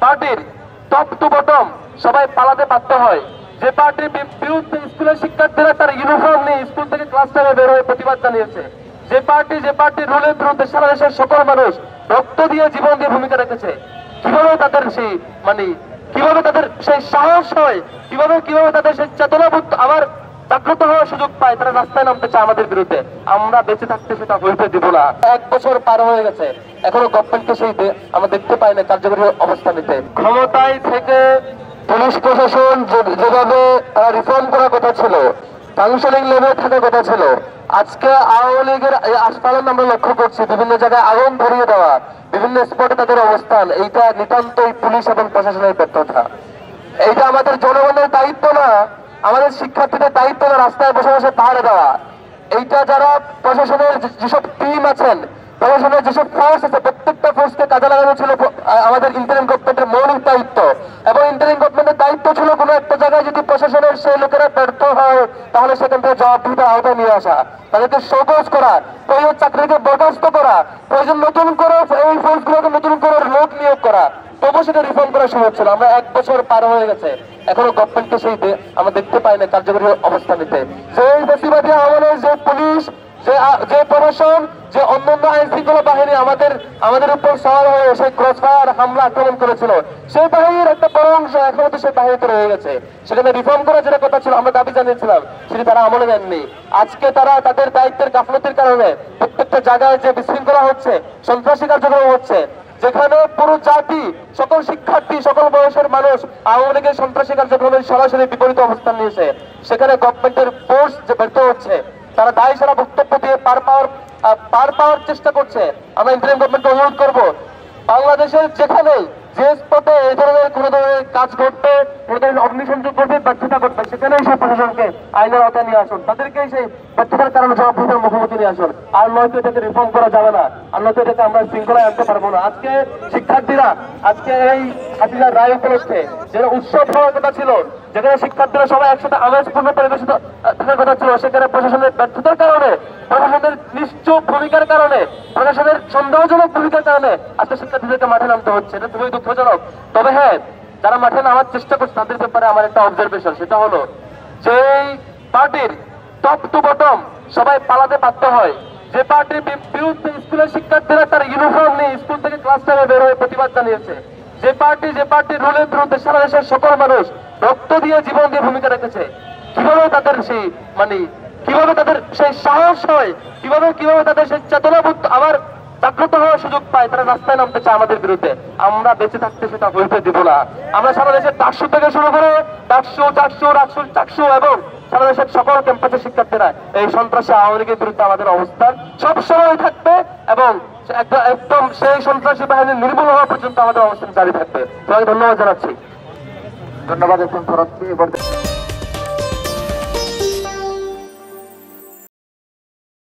পার্টির top to bottom সবাই পালাতে বাধ্য হয়, যে পার্টির বিরুদ্ধে স্কুলের শিক্ষার্থীরা তার ইউনিফর্ম নিয়ে স্কুল থেকে ক্লাস টাইমে বের হয়ে প্রতিবাদ জানিয়েছে, যে পার্টির রুলের বিরুদ্ধে সারা দেশের সকল মানুষ রক্ত দিয়ে জীবন দিয়ে ভূমিকা রেখেছে, কিভাবে তাদের সেই কিভাবে তাদের সেই সাহস হয়, কিভাবে তাদের সেই চেতনাবোধ আবার জাগ্রত হওয়ার সুযোগ পায়, তারা রাস্তায় নামতে চায় আমাদের বিরুদ্ধে। আমরা বেঁচে থাকতে সেটা হইতে দিব না। 1 বছর পার হয়ে গেছে, এখনো গভর্নমেন্টকে সেই আমরা দেখতে পাই না কার্যকরী অবস্থা নিতে। ক্ষমতায় থেকে পুলিশ প্রশাসন যেভাবে রিফর্ম করার কথা ছিল, কাউন্সিলিং লেভেলে থাকার কথা ছিল, আজকে আওয়ামী লীগের আস্ফালন আমরা লক্ষ্য করছি, বিভিন্ন জায়গায় আগুন ধরিয়ে দেওয়া, বিভিন্ন স্পটে তাদের অবস্থান, এইটা নিতান্তই পুলিশ এবং প্রশাসনের ব্যর্থতা। এইটা আমাদের জনগণের দায়িত্ব না, আমাদের শিক্ষার্থীদের দায়িত্ব না রাস্তায় বসে বসে পাহাড়ে দেওয়া। এইটা যারা প্রশাসনের যেসব টিম আছেন, প্রশাসনের যেসব ফোর্স আছে, প্রত্যেকটা ফোর্সকে কাজে লাগানো ছিল আমাদের ইন্টারিম গভর্নমেন্টের মৌলিক দায়িত্ব। এবং ইন্টারিম গভর্নমেন্টের দায়িত্ব ছিল কোনো একটা জায়গায় যদি প্রশাসনের সেই লোকেরা ব্যর্থ হয়, তাহলে সেখান থেকে জবাবদিহিতার আওতায় নিয়ে আসা, তাদেরকে শোকজ করা, প্রয়োজন চাকরিকে বরখাস্ত করা, প্রয়োজন নতুন করে এই ফোর্সগুলোকে নতুন করে লোক নিয়োগ করা, তবু সেটা রিফর্ম করা সম্ভব ছিল। আমরা 1 বছর পার হয়ে গেছে, এখনো গভর্নমেন্টকে সেই আমরা দেখতে পাই না কার্যকরী অবস্থা নিতে। সেই বেশিরভাগই আমাদের যে পুলিশ, যে প্রশাসন, যে অন্যান্য আইন শৃঙ্খলা বাহিনী আমাদের উপর সওয়ার হয়ে সেই ক্রসফায়ার হামলা আক্রমণ করেছিল, সেই বাহিনীর একটা বড় অংশ এখনো তো সেই বাহিনীতে রয়ে গেছে। সেখানে রিফর্ম করার যেটা কথা ছিল, আমরা দাবি জানিয়েছিলাম, সেটি তারা আমলে নেননি। আজকে তারা তাদের দায়িত্বের গাফলতির কারণে প্রত্যেকটা জায়গায় যে বিশৃঙ্খলা হচ্ছে, সন্ত্রাসী কার্যক্রম হচ্ছে, যেখানে পুরো জাতি, সকল শিক্ষার্থী, সকল বয়সের মানুষ আওয়ামী লীগের সন্ত্রাসী কার্যক্রমের সরাসরি বিপরীত অবস্থান নিয়েছে, সেখানে গভর্নমেন্টের ফোর্স যে ব্যর্থ হচ্ছে, তারা দায় সারা বক্তব্য দিয়ে পার পাওয়ার চেষ্টা করছে। আমরা ইন্টারিম গভর্নমেন্টকে অনুরোধ করবো, বাংলাদেশের যেখানে যে স্পটে এই ধরনের কোন ধরনের কাজ করতে, কোন ধরনের অগ্নিসংযোগ করতে ব্যর্থতা করবে, সেখানেই সেই প্রশাসনকে আইনের আওতায় নিয়ে আসুন, তাদেরকেই সেই ব্যর্থতার কারণে জবাবদিহিতার মুখোমুখি নিয়ে আসুন। আর নয়তো এটাকে রিফর্ম করা যাবে না, আর নয়তো এটাকে আমরা শৃঙ্খলায় আনতে পারবো না। আজকে শিক্ষার্থীরা আজকে এই হাসিনার রায় উপলক্ষে যেটা উৎসব হওয়ার কথা ছিল, যেখানে শিক্ষার্থীরা সবাই একসাথে আমেজপূর্ণ পরিবেশিত থাকার কথা ছিল, সেখানে প্রশাসনের ব্যর্থতার কারণে, প্রশাসনের নিশ্চুপ ভূমিকার কারণে, প্রশাসনের সন্দেহজনক ভূমিকার কারণে আজকে শিক্ষার্থীদেরকে মাঠে নামতে হচ্ছে। এটা খুবই দুঃখজনক। তবে হ্যাঁ, যারা মাঠে নামার চেষ্টা করছে তাদের ব্যাপারে আমার একটা অবজারভেশন, সেটা হলো যে পার্টির টপ টু বটম সবাই পালাতে বাধ্য হয়, যে পার্টির বিরুদ্ধে স্কুলের শিক্ষার্থীরা তার ইউনিফর্ম নিয়ে স্কুল থেকে ক্লাস টাইমে বের হয়ে প্রতিবাদ জানিয়েছে, যে পার্টির রুলের বিরুদ্ধে সারা দেশের সকল মানুষ রক্ত দিয়ে জীবন দিয়ে ভূমিকা রেখেছে, কিভাবে তাদের সেই কিভাবে তাদের সেই সাহস হয়, কিভাবে তাদের সেই চেতনাবোধ আবার জাগ্রত হওয়ার সুযোগ পায়, তারা রাস্তায় নামতে চায় আমাদের বিরুদ্ধে। আমরা বেঁচে থাকতে সেটা হইতে দিব না। আমরা সারা দেশের ডাকসু থেকে শুরু করে চাকসু এবং সারা দেশের সকল ক্যাম্পাসের শিক্ষার্থীরা এই সন্ত্রাসী আওয়ামী লীগের বিরুদ্ধে আমাদের অবস্থান সবসময় থাকবে এবং একদম সেই সন্ত্রাসী বাহিনী নির্মূল হওয়া পর্যন্ত আমাদের অবস্থান জারি থাকবে। তোমাকে ধন্যবাদ জানাচ্ছি। ধন্যবাদ।